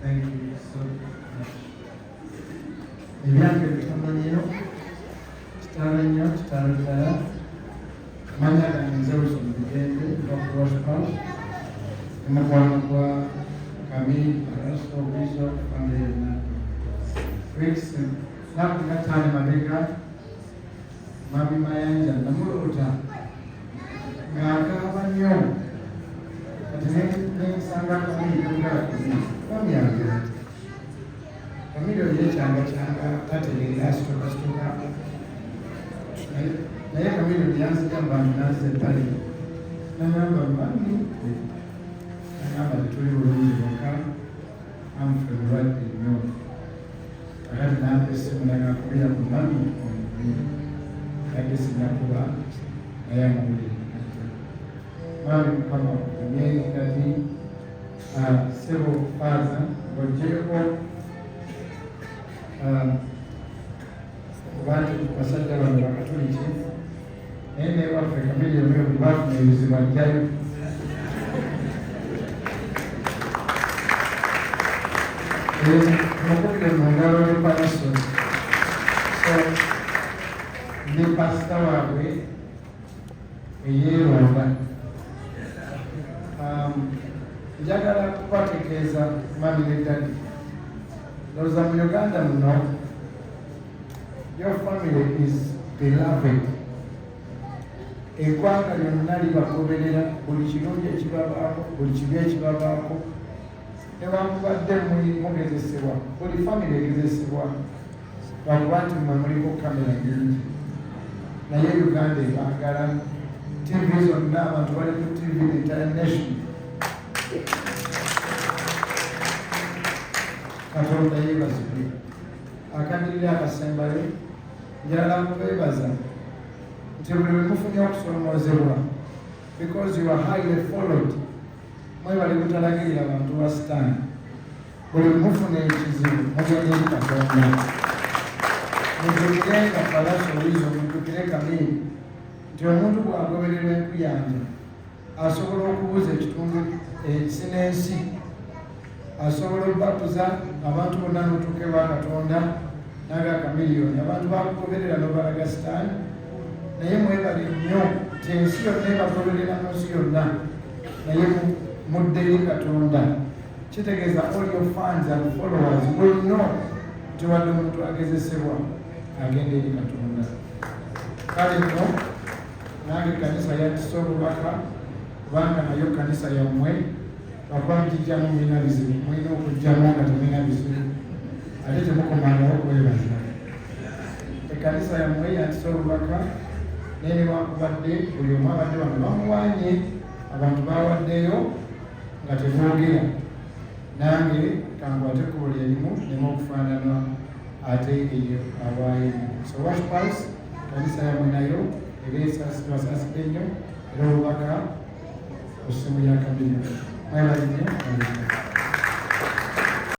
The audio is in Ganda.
Thank you so much. Ebyange bitamanyiyo kitala nnyo kitala ddala amanya gange nzewuzo mu bigende okuwaspa omukwano gwa Kamili Arasto Biso family yonna Felix naku gatano mabega Mami Mayanja namuloota ng'akaaba nnyo kati n'ensanga Kamili kugalakuzi fami yange Kamili yekyanga tategeera asitokasitoka naye Kamili yanzija mu bantu n'azebbali n'agamba mami agamba tuli bulungi bokka amufe mulwadde nnyo kakati nampa essimu nagakubira ku mami omubiri yadde sinnakuba naye amawulire mami mukama emyengati sebo faaza ng'oggyeko abantu basajja bano bakatuliki naye newaffe Kamili omwebu baafuna ebizibu ajjayo mukubire mu ngalo ne panaso so ndi pasita waabwe eyeeronda njagala kubategeeza mami ne dadi ndowooza mu Uganda muno your family is beloved eggwanga lyonna libagoberera buli kirungi ekibabaako buli kibi ekibabaako newankubadde mugezesebwa buli family egezesebwa lwakuba nti mwe muliko kamera nyingi naye Uganda ebaagala TV zonna abantu bali ku TV international Katonda yeebazibwe akandirira akasembayo njagala kubeebaza nti buli lwe mufunye okusolomoozebwa because you are highly followed mwebali butalagirira bantu ba sitaani buli lwe mufuna ekizibu mugende eri Katonda mujjukire nga falasowizo mujjukire Kamili nti omuntu bw'agobererwa enkuyanja asobola okubuuza ekitundu ekisinensi asobola obbatuza abantu bonna n'otuuke bwa Katonda naga Kamiliyoni abantu bakugoberera n'obalaga sitaani naye mwebali nnyo nti ensi yonna ebagoberera mu nsi yonna naye mudde eri Katonda kitegeeza all your fans and followers will know nti wadde omuntu agezesebwa agenda eri Katonda kale nno nange kanisa yatisa obubaka kubanga nayo kanisa yammwe lwakuba mukijjamu mulina bizibu mulina okujjamu nga temulina bizibu ate temukomangawo kwebaza ekanisa yammwe yatisa obubaka naye newankubadde buli omu abadde bano bamuwaanye abantu bawaddeyo nga teboogera nange kankwate ekkubo lyerimu nemu okufaanana ate eyo awaayo so washpals kanisa yammwe nayo ebeesasibasaasidde nnyo era obubaka ku ssimu ya Kamili mwebali nnyo